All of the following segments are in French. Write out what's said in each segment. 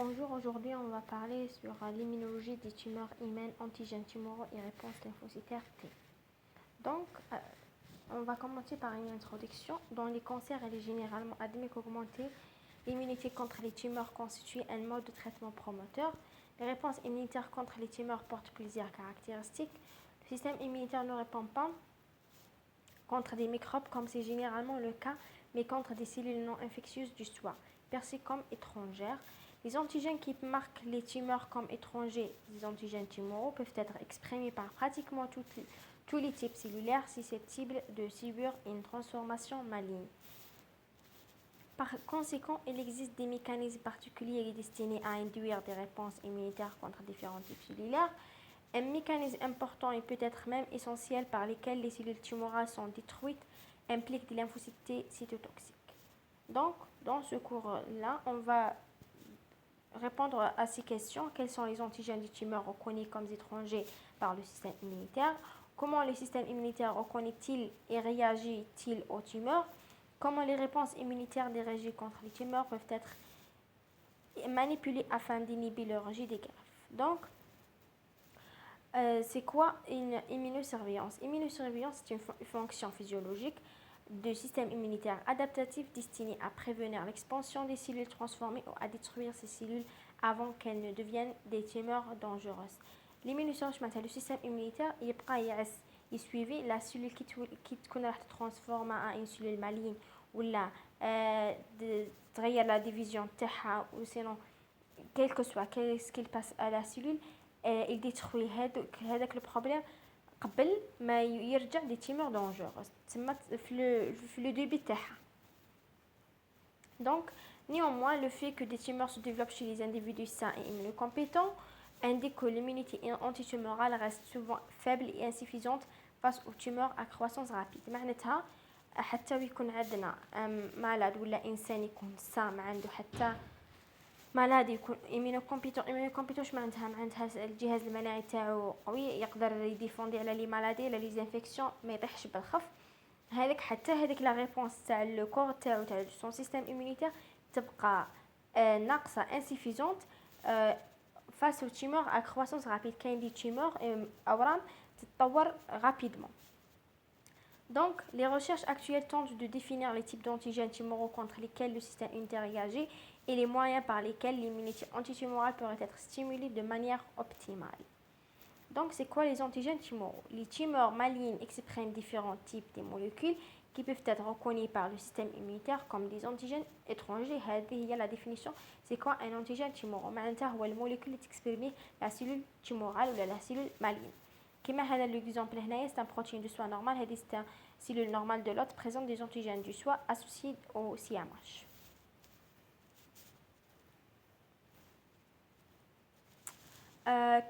Bonjour, aujourd'hui on va parler sur l'immunologie des tumeurs humaines, antigènes tumoraux et réponses lymphocytaires T. Donc, on va commencer par une introduction. Dans les cancers, il est généralement admis qu'augmenter l'immunité contre les tumeurs constitue un mode de traitement promoteur. Les réponses immunitaires contre les tumeurs portent plusieurs caractéristiques. Le système immunitaire ne répond pas contre des microbes comme c'est généralement le cas, mais contre des cellules non infectieuses du foie, perçues comme étrangères. Les antigènes qui marquent les tumeurs comme étrangers, les antigènes tumoraux, peuvent être exprimés par pratiquement tous les types cellulaires susceptibles de subir une transformation maligne. Par conséquent, il existe des mécanismes particuliers destinés à induire des réponses immunitaires contre différents types cellulaires. Un mécanisme important et peut-être même essentiel par lequel les cellules tumorales sont détruites implique des lymphocytes T cytotoxiques. Donc, dans ce cours-là, on va répondre à ces questions. Quels sont les antigènes des tumeurs reconnus comme étrangers par le système immunitaire? Comment le système immunitaire reconnaît-il et réagit-il aux tumeurs? Comment les réponses immunitaires dirigées contre les tumeurs peuvent être manipulées afin d'inhiber le rejet des greffes? Donc, c'est quoi une immunosurveillance? Immunosurveillance, c'est une fonction physiologique du système immunitaire adaptatif destiné à prévenir l'expansion des cellules transformées ou à détruire ces cellules avant qu'elles ne deviennent des tumeurs dangereuses. L'immunosurveillance, le système immunitaire il suivait la cellule qui transforme en une cellule maligne ou la division تاعها ou sinon quel que soit ce qu'il passe à la cellule il détruit هذاك le problème قبل ما يرجع des tumeurs dangereuses تسمى في le début تاعها. Donc néanmoins le fait que des tumeurs se développent chez les individus sains et immunocompétents indique que l'immunité antitumorale reste souvent faible et insuffisante face aux tumeurs à croissance rapide. معناتها حتى ويكون عندنا malade ولا إنسان يكون سام ما عنده حتى مالادي يكون immunocompétent واش معناتها الجهاز المناعي تاعو قوي يقدر يديفوندي على لي مالادي على لي انفيكسيون ما يطيحش بالخف. هذاك حتى هذيك لا ريبونس تاع لو كور تاعو تاع سون سيستيم immunitaire تبقى ناقصه انسيفيزونت face aux tumeurs à croissance rapide. كاين دي tumeurs اورام تتطور rapidement. Donc, les recherches actuelles tentent de définir les types d'antigènes tumoraux contre lesquels le système immunitaire est réagit et les moyens par lesquels l'immunité antitumorale pourrait être stimulée de manière optimale. Donc, c'est quoi les antigènes tumoraux? Les tumeurs malignes expriment différents types de molécules qui peuvent être reconnues par le système immunitaire comme des antigènes étrangers. Il y a la définition. C'est quoi un antigène tumoral? معناتها هو الموليكول اللي تكسبرمي la cellule tumorale ou la cellule maligne. كما هذا l'exemple هنايا c'est un protéine de soi normal هذه c'est une cellule normale de l'autre présente des antigènes du soi associés au CMH.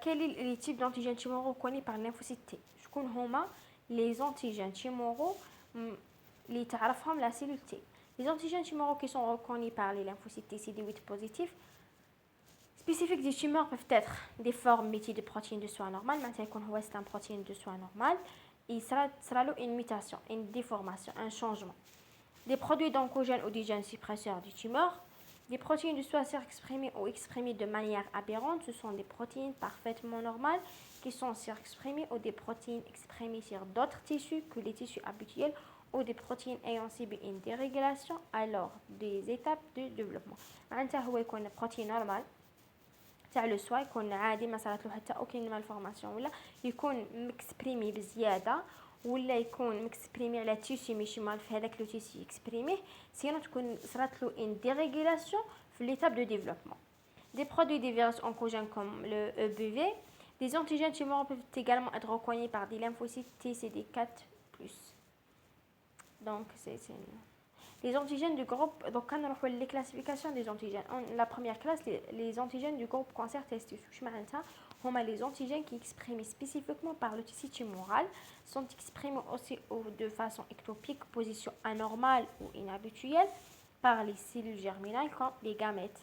Quels sont les types d'antigènes tumoraux reconnus par lymphocyte T? شكون هما les antigènes tumoraux اللي تعرفهم la cellule T? Les antigènes tumoraux qui sont reconnus par les lymphocytes T CD8 positifs spécifiques des tumeurs peuvent être des formes métiers de protéines de soi normale. Maintenant, c'est un protéine de soi normale. Il sera une mutation, une déformation, un changement. Des produits d'oncogènes ou des gènes suppresseurs du tumeur. Des protéines de soi surexprimées ou exprimées de manière aberrante. Ce sont des protéines parfaitement normales qui sont surexprimées ou des protéines exprimées sur d'autres tissus que les tissus habituels ou des protéines ayant subi une dérégulation alors des étapes de développement. Maintenant, هو يكون protéine normale تاع لو سوا يكون عادي ما صارت له حتى اوكين مالفورماسيون ولا يكون مكسبريمي بزياده ولا يكون مكسبريمي على تيسي ماشي مال في هذاك لو تيسي اكسبريميه سينو تكون صارت له ان ديريغولاسيون في ليتاب دو ديفلوبمون. Des produits des virus oncogènes comme le EBV, des antigènes tumoraux peuvent également être reconnus par des lymphocytes TCD4+. Donc c'est les antigènes du groupe, donc quand on fait les classifications des antigènes, la première classe, les antigènes du groupe cancer testis, les antigènes qui expriment spécifiquement par le tissu tumoral sont exprimés aussi de façon ectopique, position anormale ou inhabituelle par les cellules germinales comme les gamètes.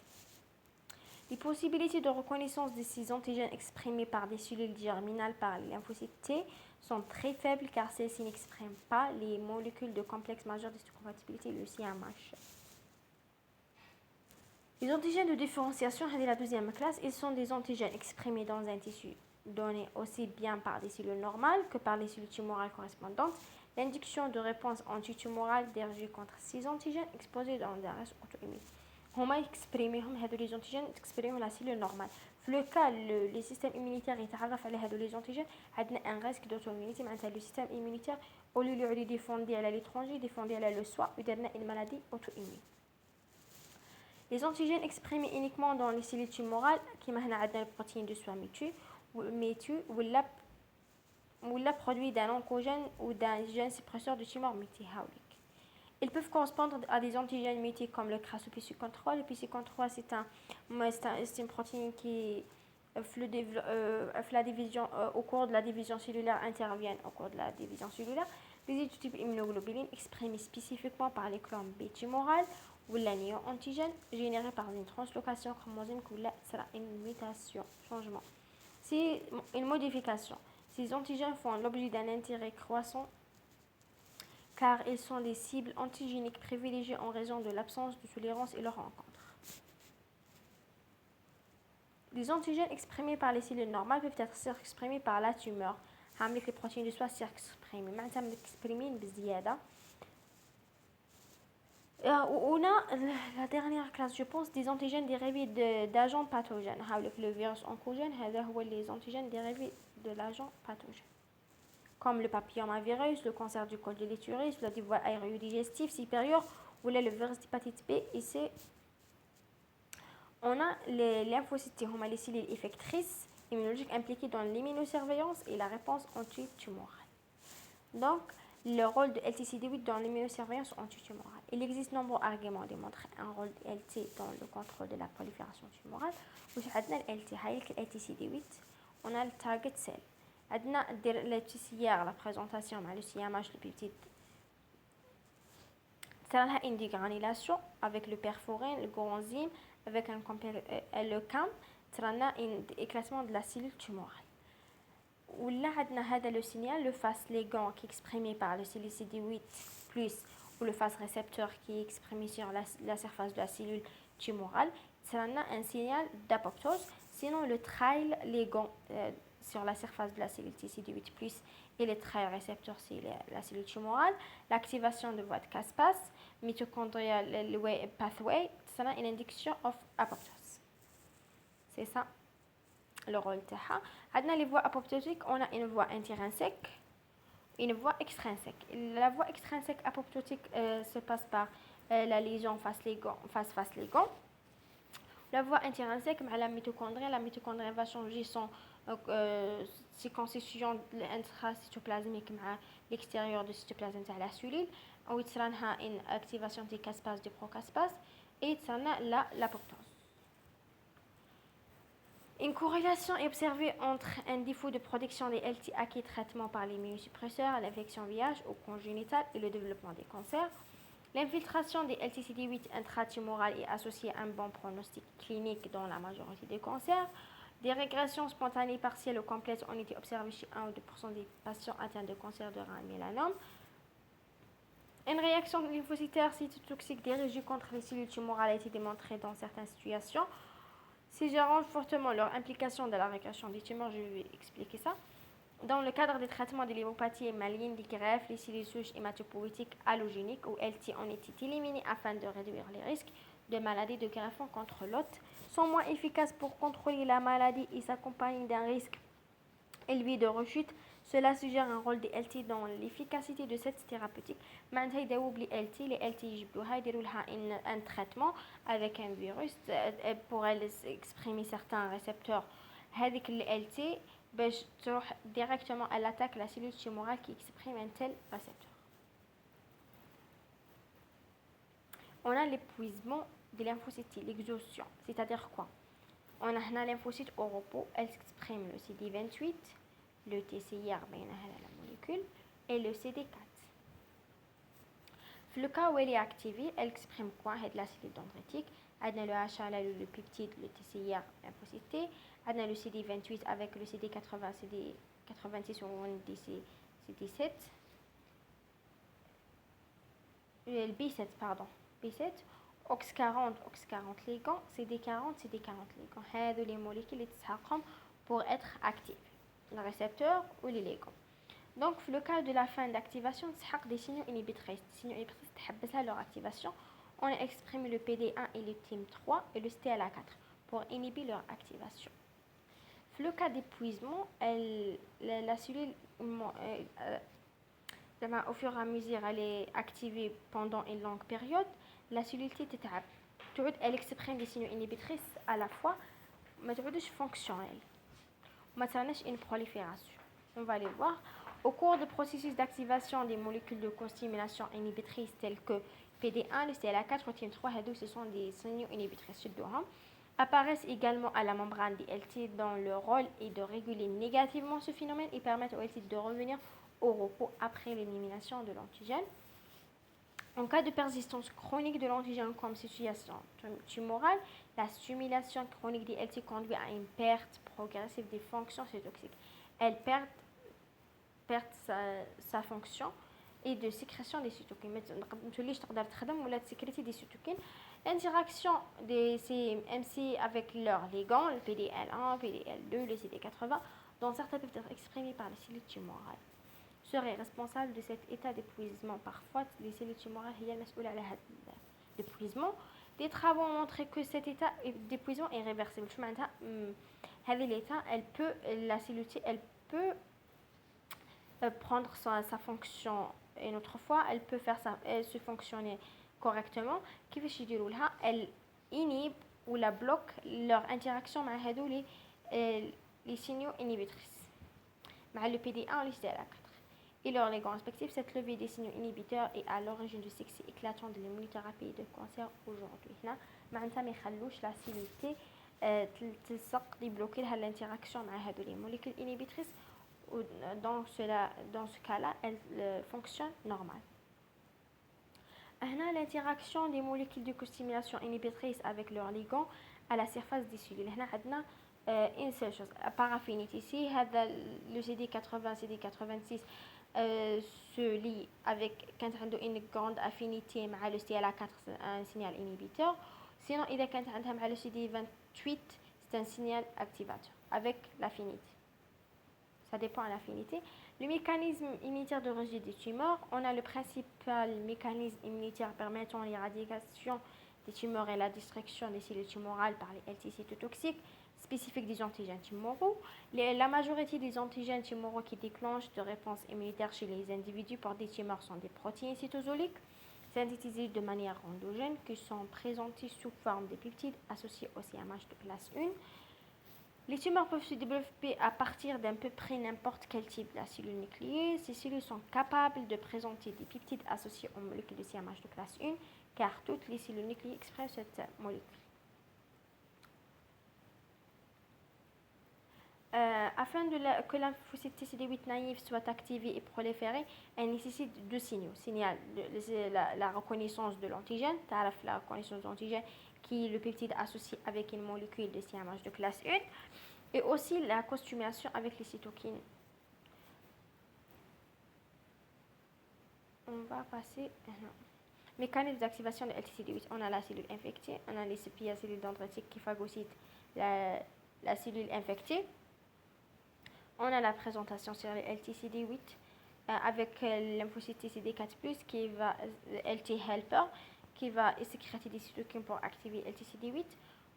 Les possibilités de reconnaissance de ces antigènes exprimés par des cellules germinales par les lymphocytes T sont très faibles car celles-ci n'expriment pas les molécules de complexe majeur d'histocompatibilité, le CMH. Les antigènes de différenciation, c'est la deuxième classe. Ils sont des antigènes exprimés dans un tissu donné aussi bien par des cellules normales que par les cellules tumorales correspondantes. L'induction de réponse antitumorale dirigée contre ces antigènes exposés dans un reste auto-immune. هما يكسبريميهم هادو لي زونتيجين تكسبريميهم لا سيلول نورمال. في لو كا لي سيستيم immunitaire يتعرف على هادو لي زونتيجين عندنا ان ريسك دوتو-immunité معناتها لو سيستيم immunitaire au lieu يعود يديفوندي على ليترونجي يديفوندي على لو سوا ويدير une maladie auto-immune. Les antigènes exprimés uniquement dans les cellules tumorales كيما هنا عندنا البروتين دو سوا ميتو ولا produit d'un oncogène ou d'un gène suppresseur de tumeur muté هاوليك. Ils peuvent correspondre à des antigènes mutés comme le CRAS-OPC53. Le PC53 c'est une protéine qui la division, au cours de la division cellulaire intervient au cours de la division cellulaire. Les études type immunoglobulines exprimées spécifiquement par les clones B tumorales ou la néo-antigène générée par une translocation chromosomique ou là sera une mutation, changement. C'est une modification. Ces antigènes font l'objet d'un intérêt croissant car ils sont des cibles antigéniques privilégiées en raison de l'absence de tolérance et leur rencontre. Les antigènes exprimés par les cellules normales peuvent être surexprimés par la tumeur. Les protéines de soi surexprimées. Maintenant, exprimées بزيادة. On a la dernière classe, je pense, des antigènes dérivés d'agents pathogènes. Le virus oncogène, les antigènes dérivés de l'agent pathogène. Comme le papillomavirus, le cancer du col de l'utérus, la voie aéro-digestive supérieure ou le virus d'hépatite B et C. On a les lymphocytes, les cellules effectrices immunologiques impliquées dans l'immunosurveillance et la réponse antitumorale. Donc, le rôle de LTCD8 dans l'immunosurveillance antitumorale. Il existe de nombreux arguments démontrant un rôle de LT dans le contrôle de la prolifération tumorale. Nous avons le LTCD8, on a le target cell. عندنا دير لا présentation مع le CMH le peptide ça a une dégranulation avec le perforin le coenzyme avec le CAM ça a un éclatement de la cellule tumorale ولا عندنا هذا le signal le face ligand qui est exprimé par le CD8 plus ou le face récepteur qui est exprimé sur la surface de la cellule tumorale ça a un signal d'apoptose sinon le trail ligand sur la surface de la cellule TCD8+, et les traits récepteurs, c'est la cellule tumorale, l'activation de voie de caspase, mitochondrial pathway, ça a une induction of apoptose. C'est ça le rôle de ça. Dans les voies apoptotiques, on a une voie intrinsèque et une voie extrinsèque. La voie extrinsèque apoptotique se passe par la lésion face ligand. La voie intrinsèque, la mitochondrie va changer son constitution intracytoplasmique مع l'extérieur du cytoplasme de la cellule où il y a une activation de caspase de procaspase et il y a l'apoptose. Une corrélation est observée entre un défaut de production des LT acquis traitement par l'immunosuppresseur, l'infection VIH ou congénitale et le développement des cancers. L'infiltration des LTCD8 intratumorales est associée à un bon pronostic clinique dans la majorité des cancers. Des régressions spontanées partielles ou complètes ont été observées chez 1 ou 2% des patients atteints de cancer de rein et mélanome. Une réaction lymphocytaire cytotoxique dirigée contre les cellules tumorales a été démontrée dans certaines situations. Si j'arrange fortement leur implication dans la régression des tumeurs, je vais expliquer ça. Dans le cadre des traitements de l'hémopathie maligne, des greffes, les cellules souches hématopoïétiques allogéniques ou LT ont été éliminées afin de réduire les risques de maladies de greffon contre l'hôte, sont moins efficaces pour contrôler la maladie et s'accompagnent d'un risque élevé de rechute. Cela suggère un rôle des LT dans l'efficacité de cette thérapeutique. Maintenant, il y a les LT يجيبوها un traitement avec un virus pour exprimer certains récepteurs. هذيك LT باش تروح directement à l'attaque la cellule tumorale qui exprime un tel récepteur. On a l'épuisement des lymphocytes, l'exhaustion. C'est-à-dire quoi? On a un lymphocyte au repos, elle exprime le CD28, le TCR, la molécule, et le CD4. Le cas où elle est activée, elle exprime quoi? La cellule dendritique, elle a le HLA, le peptide, le TCR lymphocyté, elle a le CD28 avec le CD80, CD86 ou CD7, le B7, pardon. B7, OX40 OX40 ligand, CD40 CD40 ligand. هذو les molécules اللي تستحقهم pour être actives, le récepteur ou les ligands. Donc, dans le cas de la fin d'activation, تستحق des signaux inhibiteurs. Des signaux inhibiteurs تحبسها leur activation. On a exprimé le PD1 et le TIM3 et le STLA4 pour inhiber leur activation. Dans le cas d'épuisement, la cellule, au fur et à mesure, elle est activée pendant une longue période. La cellule elle exprime des signaux inhibiteurs à la fois, mais elle est fonctionnelle. ما تعناش une prolifération. On va les voir. Au cours du processus d'activation des molécules de costimulation inhibitrices telles que PD1, le CLA4 ou TIM3, ce sont des signaux inhibitrices apparaissent également à la membrane des LT dont le rôle est de réguler négativement ce phénomène et permettent aux LT de revenir au repos après l'élimination de l'antigène. En cas de persistance chronique de l'antigène comme situation tumorale, la stimulation chronique des LT conduit à une perte progressive des fonctions cytotoxiques. Elle perd sa fonction et de sécrétion des cytokines. L'interaction des CMC avec leurs ligands, le PDL1, PDL2, le CD80, dont certains peuvent être exprimés par les cellules tumorales, serait responsable de cet état d'épuisement. Parfois, les cellules tumorales sont l'épuisement. Des travaux ont montré que cet état d'épuisement est réversible. L'état, la cellule elle peut prendre sa fonction une autre fois, elle peut faire se fonctionner correctement. Elle inhibe ou la bloque leur interaction avec les signaux inhibitrices, avec le PD1 ou le CLA4 et leurs ligands respectifs. Cette levée des signaux inhibiteurs est à l'origine du succès éclatant de l'immunothérapie de cancer aujourd'hui. معناتها ما يخلوش la cellule تلصق ديبلوكي لها l'interaction مع هذو les molécules inhibitrices. Dans ce cas-là, elle fonctionne normal. L'interaction des molécules de costimulation inhibitrices avec leurs ligands à la surface des cellules. Une seule chose, par affinité. Ici, le CD80, CD86 se lie avec quand une grande affinité avec le CLA4, un signal inhibiteur. Sinon, il y a le CD28, c'est un signal activateur avec l'affinité. Ça dépend de l'affinité. Le mécanisme immunitaire de rejet des tumeurs. On a le principal mécanisme immunitaire permettant l'éradication des tumeurs et la destruction des cellules tumorales par les LT cytotoxiques spécifiques des antigènes tumoraux. La majorité des antigènes tumoraux qui déclenchent de réponses immunitaires chez les individus par des tumeurs sont des protéines cytosoliques synthétisées de manière endogène qui sont présentées sous forme de peptides associés au CMH de classe 1. Les tumeurs peuvent se développer à partir d'à peu près n'importe quel type de cellule nucléaire. Ces cellules sont capables de présenter des peptides associés aux molécules de CMH de classe 1, car toutes les cellules nucléaires expriment cette molécule. Afin que la lymphocyte CD8 naïve soit activée et proliférée, elle nécessite deux signaux. La reconnaissance de l'antigène, la reconnaissance de l'antigène qui est le peptide associé avec une molécule de CMH de classe 1, et aussi la costimulation avec les cytokines. On va passer mécanisme d'activation de LTCD8. On a la cellule infectée, on a les CPIA, cellules dendritiques qui phagocytent la cellule infectée. On a la présentation sur le LTCD8 avec lymphocyte CD4+, qui va LT helper, qui va sécréter des cytokines pour activer LTCD8.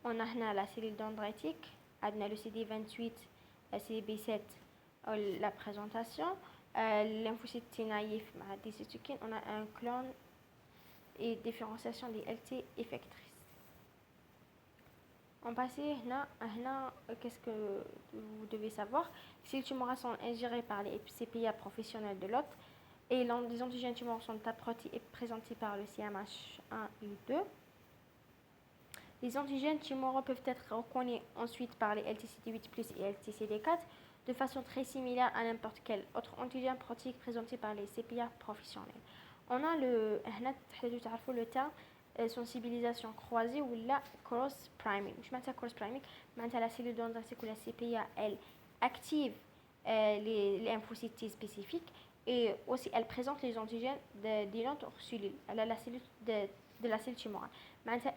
On a la cellule dendritique, le CD28, la CB7, la présentation. Lymphocyte T naïf, des cytokines. On a un clone et différenciation des LT effectrices. On passe là, qu'est-ce que vous devez savoir? Si les tumeurs sont ingérées par les CPIA professionnels de l'hôte et les antigènes tumeurs sont approtis et présentés par le CMH1 et 2. Les antigènes tumoraux peuvent être reconnus ensuite par les LTCD8+ et LTCD4 de façon très similaire à n'importe quel autre antigène protéique présenté par les CPIA professionnels. On a le terme sensibilisation croisée ou la cross priming. Je m'appelle cross priming. Maintenant la cellule dendritique ou la CPIA, elle active les lymphocytes spécifiques et aussi elle présente les antigènes d'une autre cellule. Elle a la cellule de la cellule tumorale. معناتها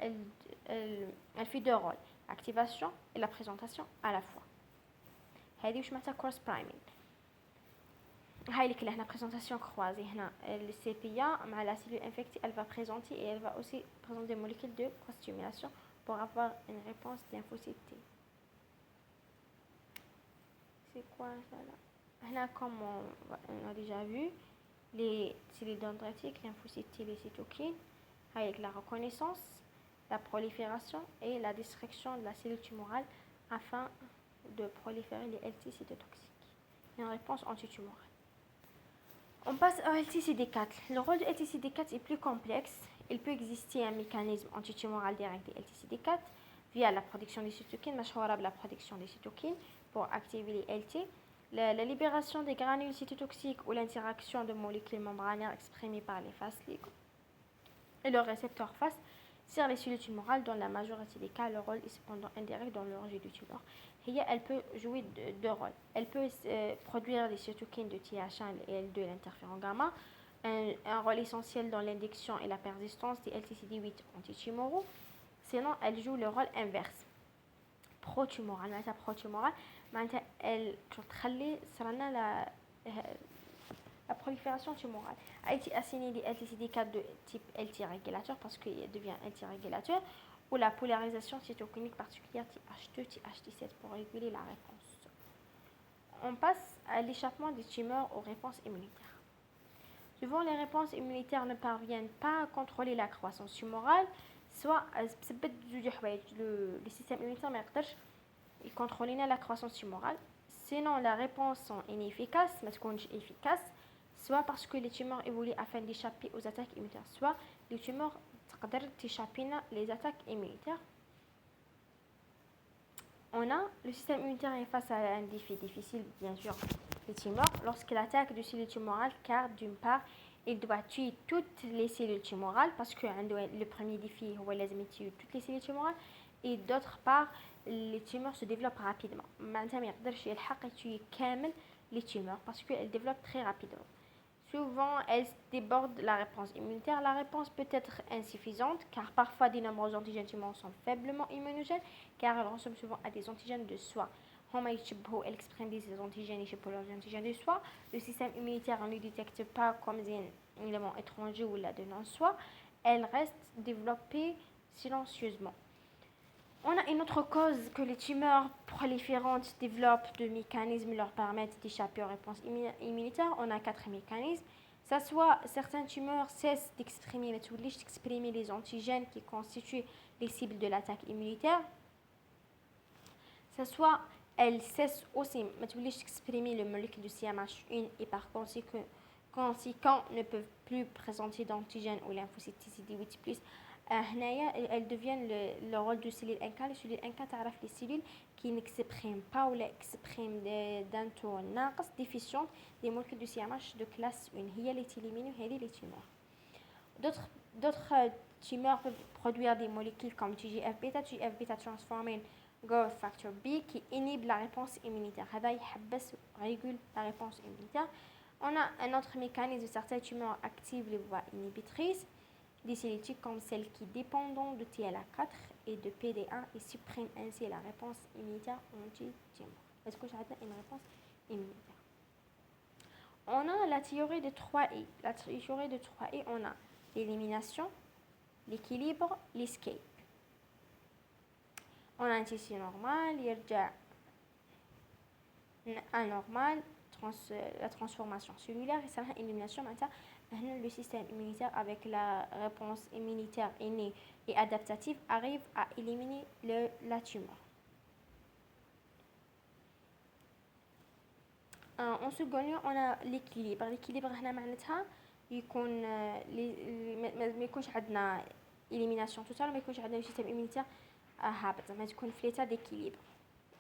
elle fait deux rôles, l'activation et la présentation à la fois. هذه وش معناتها cross priming. هاي اللي كلها هنا présentation croisée. هنا le CPA مع la cellule infectée, elle va présenter et elle va aussi présenter des molécules de cross-stimulation pour avoir une réponse lymphocyte T. C'est quoi ça là? Là, comme on a déjà vu, les cellules dendritiques, lymphocytes T, les cytokines, avec la reconnaissance, la prolifération et la destruction de la cellule tumorale afin de proliférer les LT cytotoxiques. Une réponse antitumorale. On passe au LTCD4. Le rôle de LTCD4 est plus complexe. Il peut exister un mécanisme antitumoral direct des LTCD4 via la production des cytokines, la production des cytokines pour activer les LT, la libération des granules cytotoxiques ou l'interaction de molécules membranaires exprimées par les phases ligands et le récepteur face sur les cellules tumorales. Dans la majorité des cas, le rôle est cependant indirect dans l'origine du tumeur. Elle peut jouer deux rôles. Elle peut produire les cytokines de Th1 et L2 l'interféron gamma, un rôle essentiel dans l'induction et la persistance des LTCD8 antitumoraux. Sinon, elle joue le rôle inverse, pro-tumoral. Elle تخلي صرنا la prolifération tumorale. A été assigné des LTCD4 de type LT régulateur parce qu'il devient LT régulateur, ou la polarisation cytokinique particulière TH2, TH17 pour réguler la réponse. On passe à l'échappement des tumeurs aux réponses immunitaires. Souvent, les réponses immunitaires ne parviennent pas à contrôler la croissance tumorale, soit le système immunitaire ne contrôle pas la croissance tumorale, sinon la réponse est inefficace, mais efficace, soit parce que les tumeurs évoluent afin d'échapper aux attaques immunitaires, soit les tumeurs تقدر تشابين les attaques immunitaires. On a le système immunitaire est face à un défi difficile, bien sûr, les tumeurs, lorsqu'il attaque des cellules tumorales, car d'une part, il doit tuer toutes les cellules tumorales, parce que le premier défi, c'est tuer toutes les cellules tumorales, et d'autre part, les tumeurs se développent rapidement. Maintenant, il ne peut pas tuer les tumeurs, parce qu'elles développent très rapidement. Souvent, elles débordent la réponse immunitaire. La réponse peut être insuffisante, car parfois des nombreux antigènes tumoraux sont faiblement immunogènes, car elles ressemblent souvent à des antigènes de soi. Elle exprime des antigènes et les antigènes de soi. Le système immunitaire ne les détecte pas comme des éléments étrangers ou de non-soi. Elles restent développées silencieusement. On a une autre cause que les tumeurs proliférantes développent de mécanismes leur permettent d'échapper aux réponses immunitaires. On a 4 mécanismes. Ça soit certaines tumeurs cessent d'exprimer les antigènes qui constituent les cibles de l'attaque immunitaire. Ça soit elles cessent aussi d'exprimer le molécule de CMH1 et par conséquent ne peuvent plus présenter d'antigènes ou lymphocytes TCD8+. Elles deviennent le rôle de cellules NK. Les cellules NK تعرف les cellules qui n'expriment pas ou l'expriment d'un taux ناقص déficient des molécules de CMH de classe 1. هي اللي تيليمينو هذه les tumeurs. D'autres tumeurs peuvent produire des molécules comme TGF-beta transforming growth factor B qui inhibe la réponse immunitaire. هذا يحبس régule la réponse immunitaire. On a un autre mécanisme de certaines tumeurs activent les voies inhibitrices des cellules comme celles qui dépendent de TLA4 et de PD1 et suppriment ainsi la réponse immunitaire anti-tumeur. Est-ce que j'ai une réponse immunitaire? On a la théorie de 3I. La théorie de 3I, on a l'élimination, l'équilibre, l'escape. On a un tissu normal, يرجع anormal, la transformation cellulaire, et ça une élimination maintenant. Le système immunitaire avec la réponse immunitaire innée et adaptative arrive à éliminer la tumeur. En second lieu, on a l'équilibre. L'équilibre هنا معناتها يكون ما يكونش عندنا élimination totale، ما يكونش عندنا système immunitaire هابط، ما تكون في l'état d'équilibre،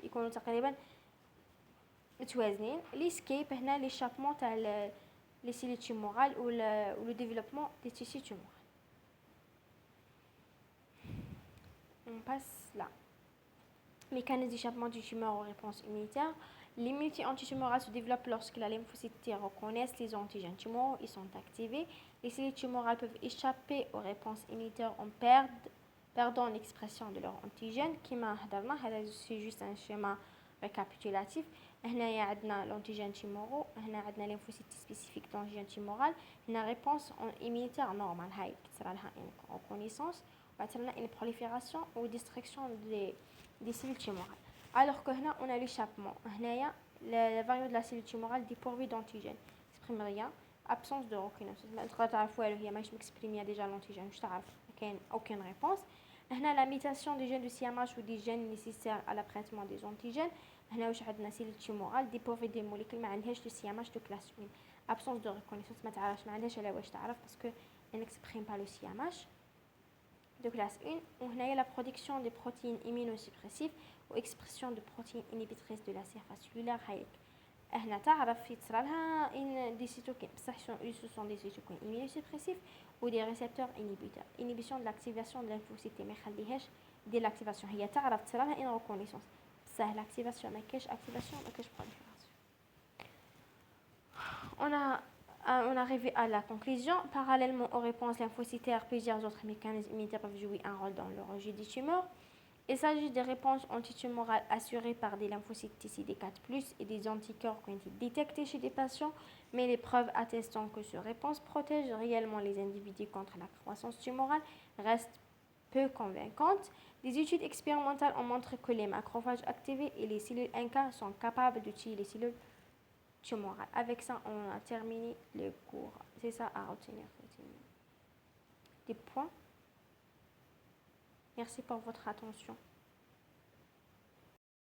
يكونوا تقريبا متوازنين. l'escape هنا l'échappement تاع les cellules tumorales ou le développement des tissus tumoraux. On passe là. Mécanisme d'échappement du tumeur aux réponses immunitaires. L'immunité antitumorale se développe lorsque la lymphocyte T reconnaissent les antigènes tumoraux, ils sont activés. Les cellules tumorales peuvent échapper aux réponses immunitaires en perdant l'expression de leurs antigènes. كما هضرنا هذا c'est juste un schéma récapitulatif. هنايا عندنا l'antigène tumoraux, هنا عندنا lymphocyte spécifique d'antigène tumoral, هنا réponse immunitaire normale هاي كتصرى لها une reconnaissance وبعد une prolifération ou destruction des cellules tumorales. Alors que هنا on a l'échappement. هنايا la variante de la cellule tumorale dépourvue d'antigène exprime rien, absence de reconnaissance. ما تقدر تعرفوا هي ماهيش مكسبريميا déjà l'antigène مش تعرف كاين aucune réponse. هنا la mutation des gènes de CMH ou des gènes nécessaires à l'apprêtement des antigènes. هنا واش عندنا cellule tumorale dépourvue des molécules ما عندهاش de CMH de classe 1. absence de reconnaissance ما تعرفش ما عندهاش على واش تعرف parce que elle n'exprime pas le CMH de classe 1. وهنا la production des protéines immunosuppressives ou expression de protéines inhibitrices de la surface cellulaire هايك هنا تعرف يتصرى لها ان دي سيتوكين بصح ce sont des cytokines immunosuppressifs ou des récepteurs inhibiteurs. Inhibition de l'activation de lymphocytes ما يخليهاش دير l'activation هي تعرف تصرى لها ان reconnaissance بصح l'activation ما كاش activation ما كاش prolifération. On arrive à la conclusion. Parallèlement aux réponses lymphocytaires, plusieurs autres mécanismes immunitaires peuvent jouer un rôle dans le rejet des tumeurs. Il s'agit des réponses antitumorales assurées par des lymphocytes TCD4+, et des anticorps qui ont été détectés chez des patients, mais les preuves attestant que ces réponses protègent réellement les individus contre la croissance tumorale restent peu convaincantes. Des études expérimentales ont montré que les macrophages activés et les cellules NK sont capables de tuer les cellules tumorales. Avec ça, on a terminé le cours. C'est ça à retenir. Des points. Merci pour votre attention.